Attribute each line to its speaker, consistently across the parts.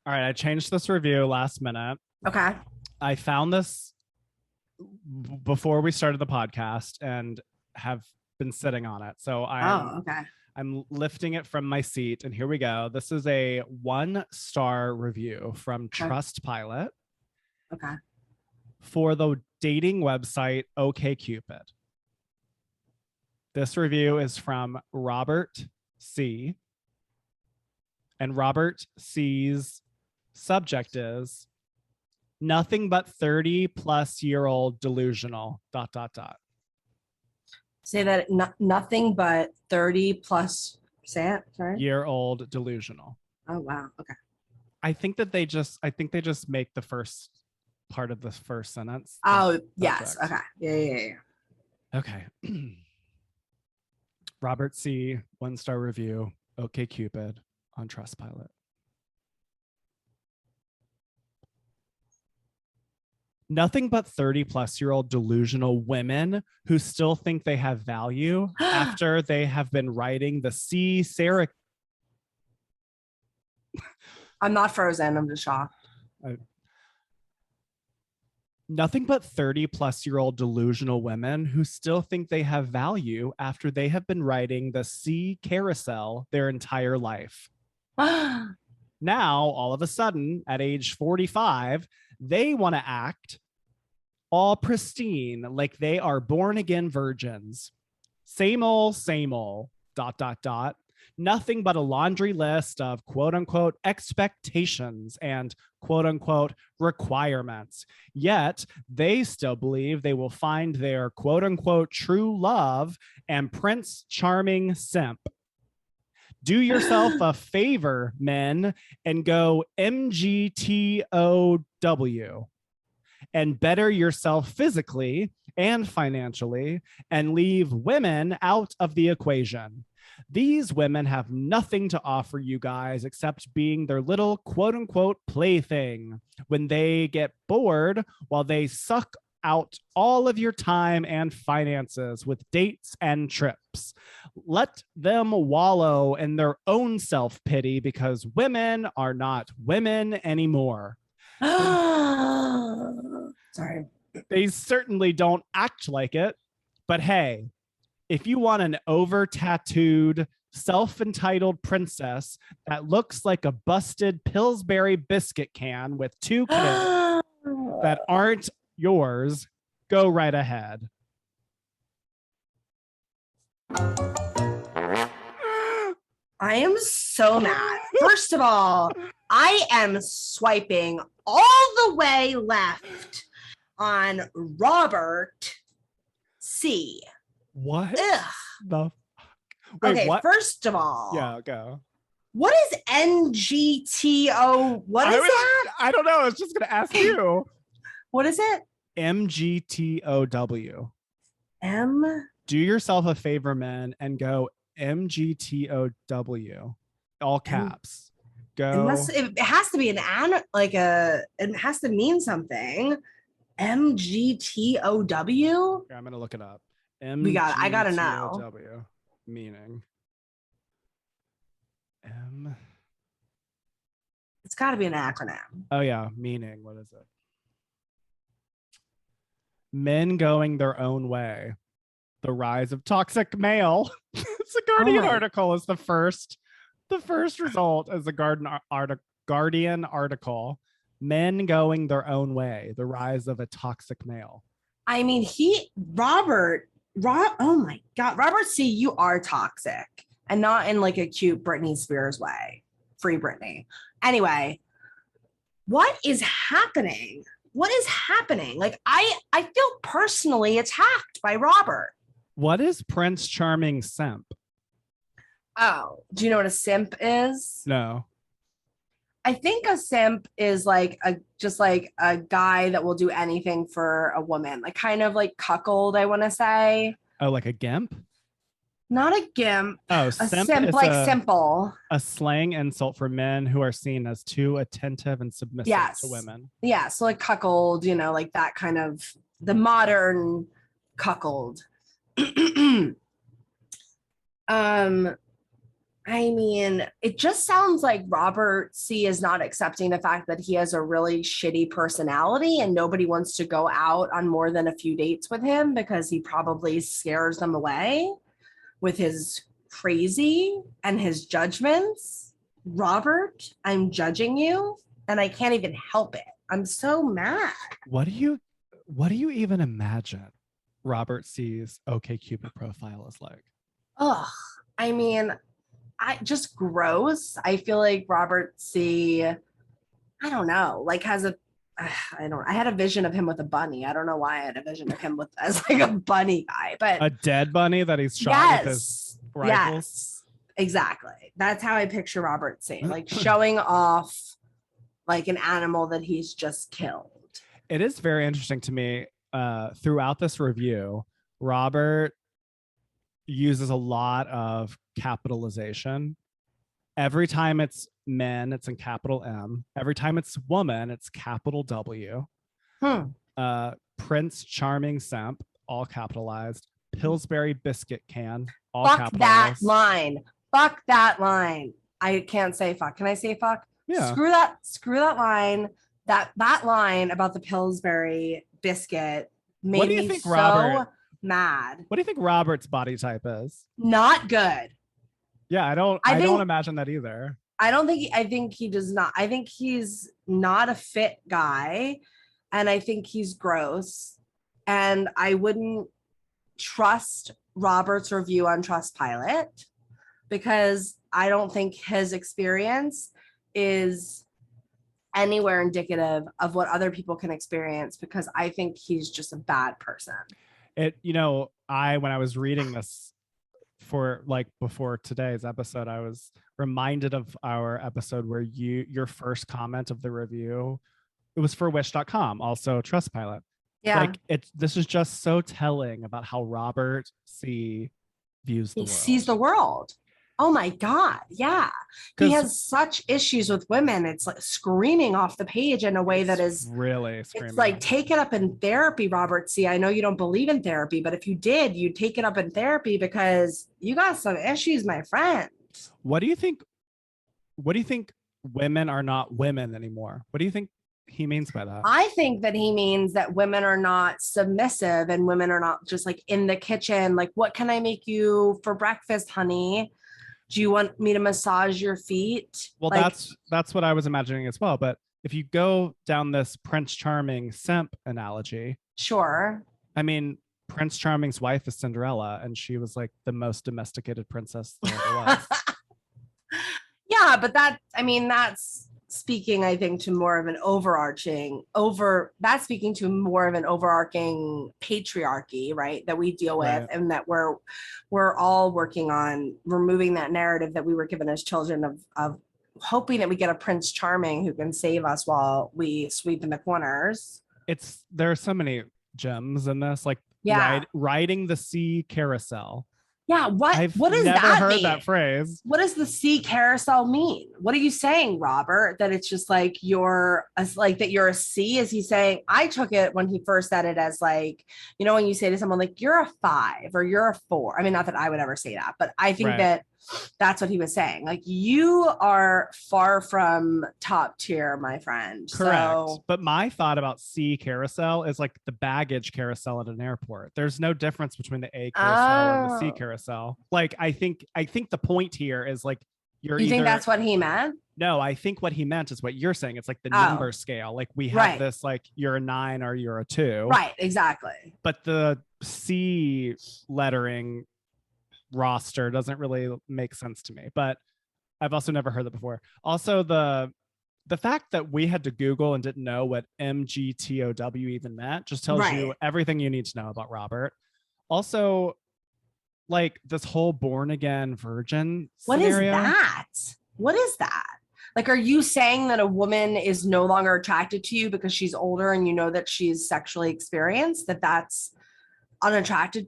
Speaker 1: All right, I changed this review last minute.
Speaker 2: Okay.
Speaker 1: I found this before we started the podcast and have been sitting on it. So I'm lifting it from my seat, and here we go. This is a 1-star review from Trustpilot.
Speaker 2: Okay.
Speaker 1: For the dating website OKCupid. This review is from Robert C. And Robert C's subject is nothing but 30-plus-year-old delusional ...
Speaker 2: Say that nothing but 30+
Speaker 1: year-old delusional.
Speaker 2: Oh wow. Okay.
Speaker 1: I think they just make the first part of the first sentence.
Speaker 2: Oh yes. Okay. Yeah.
Speaker 1: Okay. Robert C. 1-star review. OKCupid on Trustpilot. Nothing but 30-plus-year-old delusional women who still think they have value after they have been writing the C. Sarah.
Speaker 2: I'm not frozen. I'm just shocked.
Speaker 1: Nothing but 30-plus-year-old delusional women who still think they have value after they have been riding the C carousel their entire life. Now, all of a sudden, at age 45, they want to act all pristine, like they are born-again virgins. Same old, ... Nothing but a laundry list of quote-unquote expectations and quote-unquote requirements. Yet, they still believe they will find their quote-unquote true love and Prince Charming simp. Do yourself a favor, men, and go MGTOW and better yourself physically and financially and leave women out of the equation. These women have nothing to offer you guys except being their little quote-unquote plaything when they get bored while they suck out all of your time and finances with dates and trips. Let them wallow in their own self-pity because women are not women anymore.
Speaker 2: Sorry.
Speaker 1: They certainly don't act like it, but hey, if you want an over-tattooed, self-entitled princess that looks like a busted Pillsbury biscuit can with 2 kids that aren't yours, go right ahead.
Speaker 2: I am so mad. First of all, I am swiping all the way left on Robert C.
Speaker 1: What?
Speaker 2: Ugh.
Speaker 1: The Wait,
Speaker 2: okay,
Speaker 1: what?
Speaker 2: First of all,
Speaker 1: yeah, go.
Speaker 2: What is NGTO? What is that?
Speaker 1: I don't know. I was just going to ask you.
Speaker 2: What is it?
Speaker 1: MGTOW. Do yourself a favor, men, and go MGTOW. All caps. Go.
Speaker 2: It has to be it has to mean something. MGTOW?
Speaker 1: I'm going to look it up.
Speaker 2: I gotta know.
Speaker 1: Meaning.
Speaker 2: It's got to be an acronym.
Speaker 1: Oh yeah, meaning. What is it? Men going their own way. The rise of toxic male. It's a Guardian article. Is the first result as a Guardian article. Men going their own way. The rise of a toxic male.
Speaker 2: I mean, Robert, oh my God, Robert C., you are toxic, and not in like a cute Britney Spears way. Free Britney. Anyway, what is happening? What is happening? Like, I feel personally attacked by Robert.
Speaker 1: What is Prince Charming simp?
Speaker 2: Oh, do you know what a simp is?
Speaker 1: No.
Speaker 2: I think a simp is just like a guy that will do anything for a woman, like kind of like cuckold, I want to say.
Speaker 1: Oh, like a gimp?
Speaker 2: Not a gimp.
Speaker 1: Oh,
Speaker 2: a simp like simple.
Speaker 1: A slang insult for men who are seen as too attentive and submissive to women.
Speaker 2: Yeah, so like cuckold, like that kind of the modern cuckold. I I mean, it just sounds like Robert C is not accepting the fact that he has a really shitty personality and nobody wants to go out on more than a few dates with him because he probably scares them away with his crazy and his judgments. Robert, I'm judging you and I can't even help it. I'm so mad.
Speaker 1: What do you even imagine Robert C's OKCupid profile is like?
Speaker 2: Ugh. I mean, I just gross. I feel like Robert C, I don't know, like has a I had a vision of him with a bunny. I don't know why I had a vision of him with as like a bunny guy, but
Speaker 1: a dead bunny that he's shot with his rifles.
Speaker 2: Yes, exactly. That's how I picture Robert C. Like showing off like an animal that he's just killed.
Speaker 1: It is very interesting to me. Throughout this review, Robert uses a lot of capitalization. Every time it's men, it's in capital M. Every time it's woman, it's capital W. Prince Charming Simp, all capitalized. Pillsbury biscuit can, all
Speaker 2: fuck capitalized. That line. Fuck that line. I can't say fuck. Can I say fuck?
Speaker 1: Yeah.
Speaker 2: Screw that line. That line about the Pillsbury biscuit made me so mad.
Speaker 1: What do you think Robert's body type is?
Speaker 2: Not good.
Speaker 1: Yeah, I don't imagine that either.
Speaker 2: I think he does not. I think he's not a fit guy. And I think he's gross. And I wouldn't trust Robert's review on Trustpilot because I don't think his experience is anywhere indicative of what other people can experience because I think he's just a bad person.
Speaker 1: When I was reading this for like before today's episode, I was reminded of our episode where your first comment of the review, it was for wish.com, also Trustpilot.
Speaker 2: Yeah.
Speaker 1: Like this is just so telling about how Robert C views the world. He
Speaker 2: sees the world. Oh my God. Yeah. He has such issues with women. It's like screaming off the page in a way that is
Speaker 1: really screaming.
Speaker 2: It's like, take it up in therapy, Robert C. I know you don't believe in therapy, but if you did, you'd take it up in therapy because you got some issues, my friend.
Speaker 1: What do you think women are not women anymore? What do you think he means by that?
Speaker 2: I think that he means that women are not submissive and women are not just like in the kitchen. Like, what can I make you for breakfast, honey? Do you want me to massage your feet?
Speaker 1: Well,
Speaker 2: like,
Speaker 1: that's what I was imagining as well. But if you go down this Prince Charming simp analogy,
Speaker 2: sure.
Speaker 1: I mean, Prince Charming's wife is Cinderella, and she was like the most domesticated princess there ever was.
Speaker 2: Yeah, but that's speaking, I think, to more of an overarching patriarchy, right? That we deal with, right. And that we're all working on removing that narrative that we were given as children of hoping that we get a Prince Charming who can save us while we sweep in the corners.
Speaker 1: There are so many gems in this, like riding the sea carousel.
Speaker 2: Yeah, what does that mean?
Speaker 1: I've never heard that phrase.
Speaker 2: What does the sea carousel mean? What are you saying, Robert? That it's just like that you're a sea? Is he saying? I took it when he first said it as like, when you say to someone like you're a 5 or you're a 4. I mean, not that I would ever say that, but I think that that's what he was saying. Like, you are far from top tier, my friend.
Speaker 1: Correct.
Speaker 2: So,
Speaker 1: but my thought about sea carousel is like the baggage carousel at an airport. There's no difference between the A carousel and the C carousel. Like, I think the point here is like you think
Speaker 2: that's what he meant?
Speaker 1: No, I think what he meant is what you're saying. It's like the number scale. Like we have this, like you're a 9 or you're a 2.
Speaker 2: Right, exactly.
Speaker 1: But the C lettering roster doesn't really make sense to me, but I've also never heard that before. Also, the fact that we had to Google and didn't know what MGTOW even meant just tells you everything you need to know about Robert. Also, like this whole born again virgin scenario.
Speaker 2: What is that? Like, are you saying that a woman is no longer attracted to you because she's older and you know that she's sexually experienced, that's unattractive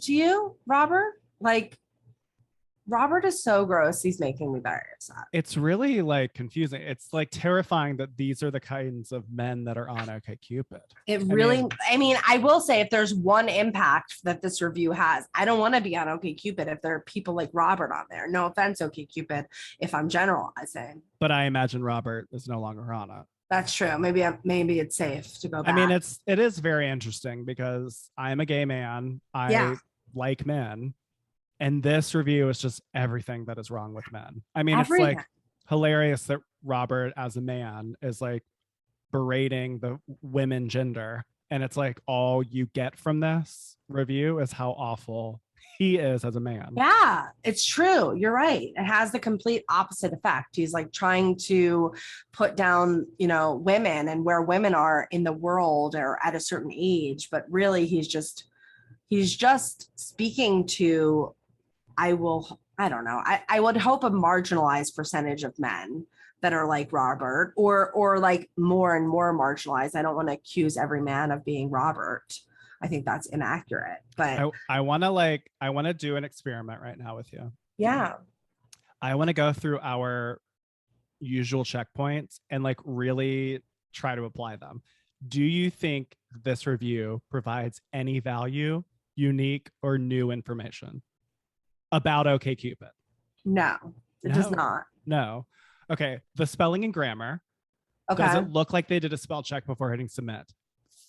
Speaker 2: to you, Robert? Like, Robert is so gross. He's making me very upset.
Speaker 1: It's really like confusing. It's like terrifying that these are the kinds of men that are on OkCupid.
Speaker 2: It really, I will say, if there's one impact that this review has, I don't want to be on OkCupid if there are people like Robert on there. No offense, OkCupid, if I'm generalizing.
Speaker 1: But I imagine Robert is no longer on it.
Speaker 2: That's true. Maybe it's safe to go back.
Speaker 1: I mean, it is very interesting because I'm a gay man. I like men. And this review is just everything that is wrong with men. I mean, everything. It's like hilarious that Robert as a man is like berating the women gender. And it's like all you get from this review is how awful he is as a man.
Speaker 2: Yeah, it's true. You're right. It has the complete opposite effect. He's like trying to put down, women and where women are in the world or at a certain age. But really, he's just speaking to, I don't know. I would hope a marginalized percentage of men that are like Robert or like more and more marginalized. I don't want to accuse every man of being Robert. I think that's inaccurate, but
Speaker 1: I want to do an experiment right now with you.
Speaker 2: Yeah.
Speaker 1: I want to go through our usual checkpoints and like really try to apply them. Do you think this review provides any value, unique or new information about OkCupid?
Speaker 2: No, it does not.
Speaker 1: No. Okay. The spelling and grammar.
Speaker 2: Okay.
Speaker 1: Does it look like they did a spell check before hitting submit?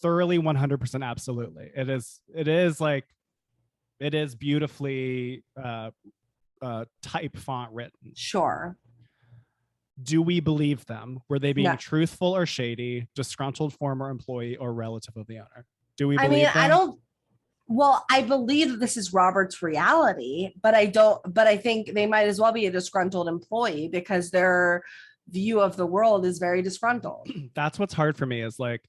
Speaker 1: Thoroughly 100% absolutely. It is beautifully type font written.
Speaker 2: Sure.
Speaker 1: Do we believe them? Were they being truthful or shady, disgruntled former employee or relative of the owner? Do we believe them?
Speaker 2: I believe that this is Robert's reality, but I think they might as well be a disgruntled employee because their view of the world is very disgruntled.
Speaker 1: That's what's hard for me is like,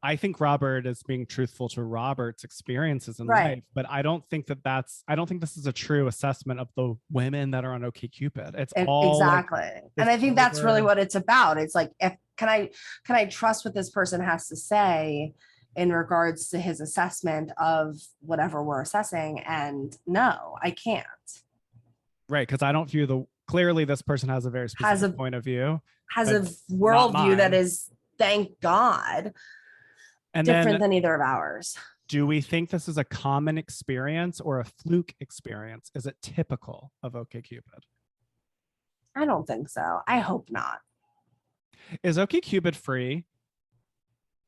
Speaker 1: I think Robert is being truthful to Robert's experiences in life, but I don't think this is a true assessment of the women that are on OkCupid. It's all
Speaker 2: exactly. Like, and I think that's really what it's about. It's like, can I trust what this person has to say in regards to his assessment of whatever we're assessing? And no, I can't.
Speaker 1: Right. Cause I don't view clearly this person has a very specific point of view.
Speaker 2: Has a worldview that is, thank God, and different than either of ours.
Speaker 1: Do we think this is a common experience or a fluke experience? Is it typical of OkCupid?
Speaker 2: I don't think so. I hope not.
Speaker 1: Is OkCupid free?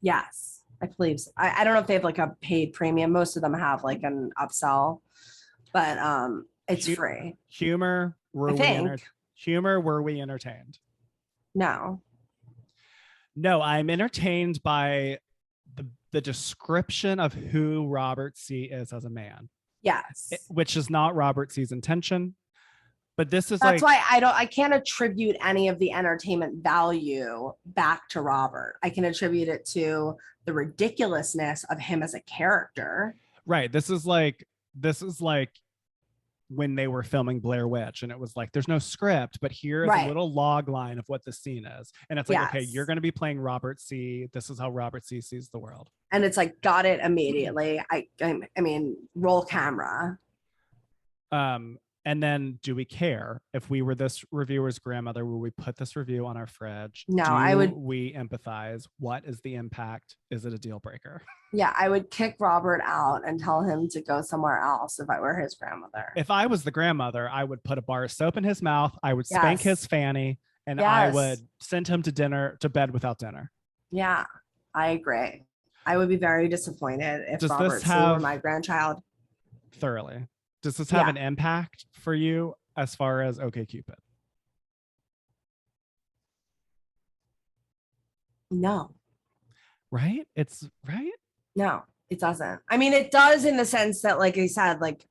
Speaker 2: Yes, I believe so. I don't know if they have like a paid premium. Most of them have like an upsell, but it's free.
Speaker 1: Humor, were we entertained?
Speaker 2: No,
Speaker 1: I'm entertained by the description of who Robert C. is as a man.
Speaker 2: Yes.
Speaker 1: Which is not Robert C.'s intention. But that's
Speaker 2: why I can't attribute any of the entertainment value back to Robert. I can attribute it to the ridiculousness of him as a character.
Speaker 1: Right. This is like when they were filming Blair Witch and it was like, there's no script, but here's a little log line of what the scene is. And it's like, okay, you're going to be playing Robert C. This is how Robert C. sees the world.
Speaker 2: And it's like, got it immediately. I mean, roll camera.
Speaker 1: And then do we care if we were this reviewer's grandmother? Will we put this review on our fridge?
Speaker 2: No,
Speaker 1: we empathize? What is the impact? Is it a deal breaker?
Speaker 2: Yeah, I would kick Robert out and tell him to go somewhere else if I were his grandmother.
Speaker 1: If I was the grandmother, I would put a bar of soap in his mouth. I would spank his fanny and I would send him to bed without dinner.
Speaker 2: Yeah, I agree. I would be very disappointed if Robert C. were my grandchild.
Speaker 1: Thoroughly. Does this have an impact for you as far as OkCupid?
Speaker 2: No.
Speaker 1: Right? It's right?
Speaker 2: No, it doesn't. I mean, it does in the sense that, like I said, like,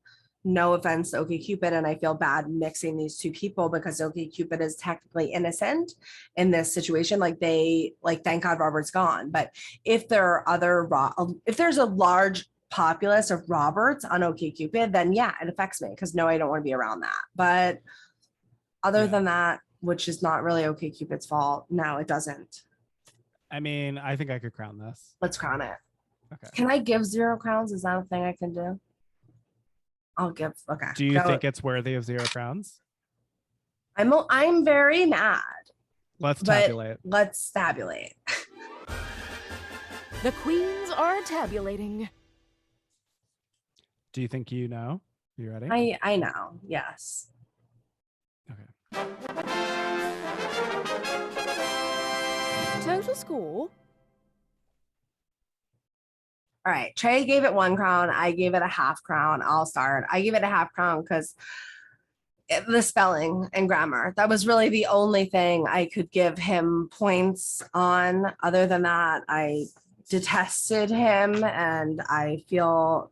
Speaker 2: no offense to OkCupid, and I feel bad mixing these two people because OkCupid is technically innocent in this situation. Like thank God Robert's gone. But if there are if there's a large populace of Roberts on OkCupid, then yeah, it affects me because no, I don't want to be around that. But other than that, which is not really OkCupid's fault, no, it doesn't.
Speaker 1: I mean, I think I could crown this.
Speaker 2: Let's crown it.
Speaker 1: Okay.
Speaker 2: Can I give 0 crowns? Is that a thing I can do? I'll give. Okay.
Speaker 1: Do you think it's worthy of 0 crowns?
Speaker 2: I'm very mad.
Speaker 1: Let's tabulate.
Speaker 2: Let's tabulate.
Speaker 3: The queens are tabulating.
Speaker 1: Do you think you know? You ready?
Speaker 2: I know. Yes.
Speaker 1: Okay.
Speaker 3: Total score.
Speaker 2: All right. Trey gave it 1 crown. I gave it a half crown. I'll start. I gave it a half crown because the spelling and grammar. That was really the only thing I could give him points on. Other than that, I detested him, and I feel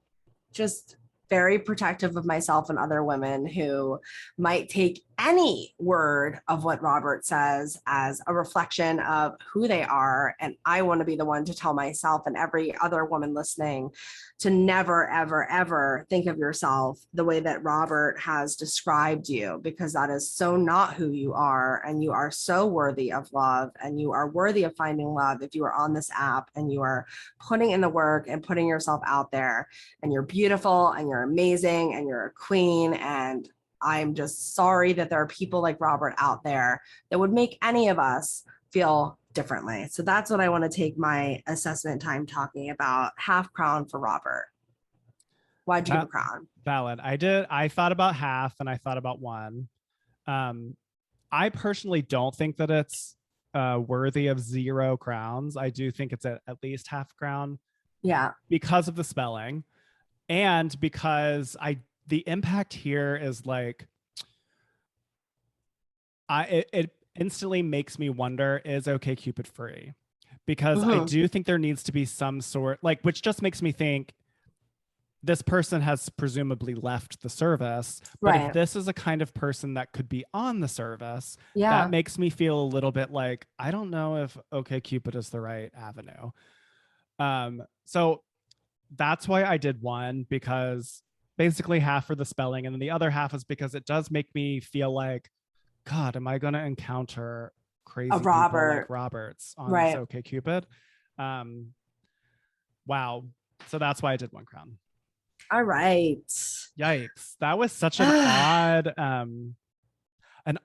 Speaker 2: just very protective of myself and other women who might take any word of what Robert says as a reflection of who they are. And I want to be the one to tell myself and every other woman listening to never, ever, ever think of yourself the way that Robert has described you, because that is so not who you are. And you are so worthy of love, and you are worthy of finding love if you are on this app and you are putting in the work and putting yourself out there, and you're beautiful and you're amazing and you're a queen. And I'm just sorry that there are people like Robert out there that would make any of us feel differently. So that's what I want to take my assessment time talking about. Half crown for Robert. Why'd you give a crown?
Speaker 1: Valid. I thought about half and I thought about 1. I personally don't think that it's worthy of 0 crowns. I do think it's at least half crown.
Speaker 2: Yeah.
Speaker 1: Because of the spelling, and because the impact here is like, it instantly makes me wonder, is OKCupid free? Because I do think there needs to be some sort, like, which just makes me think this person has presumably left the service. But if this is a kind of person that could be on the service, that makes me feel a little bit like, I don't know if OKCupid is the right avenue. So that's why I did 1, because basically half for the spelling, and then the other half is because it does make me feel like, God, am I going to encounter crazy people like Roberts on this OKCupid? Wow. So that's why I did 1 crown.
Speaker 2: All right.
Speaker 1: Yikes. That was such an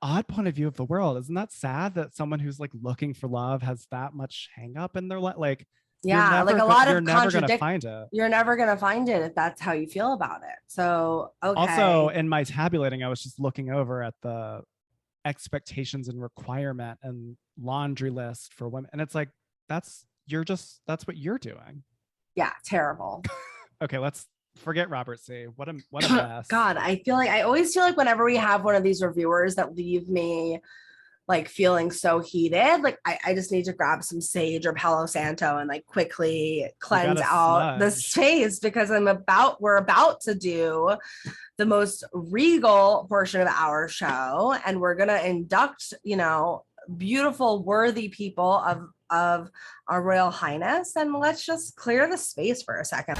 Speaker 1: odd point of view of the world. Isn't that sad that someone who's like looking for love has that much hang up in their life? Like,
Speaker 2: yeah, like a lot of
Speaker 1: never gonna find it.
Speaker 2: You're never gonna find it if that's how you feel about it. So okay.
Speaker 1: Also, in my tabulating, I was just looking over at the expectations and requirement and laundry list for women, and it's like, that's what you're doing.
Speaker 2: Yeah, terrible.
Speaker 1: Okay, let's forget Robert C. What a mess.
Speaker 2: God, I always feel like whenever we have one of these reviewers that leave me like feeling so heated, like I just need to grab some sage or Palo Santo and like quickly cleanse out the space, because we're about to do the most regal portion of our show, and we're gonna induct, beautiful, worthy people of our Royal Highness, and let's just clear the space for a second.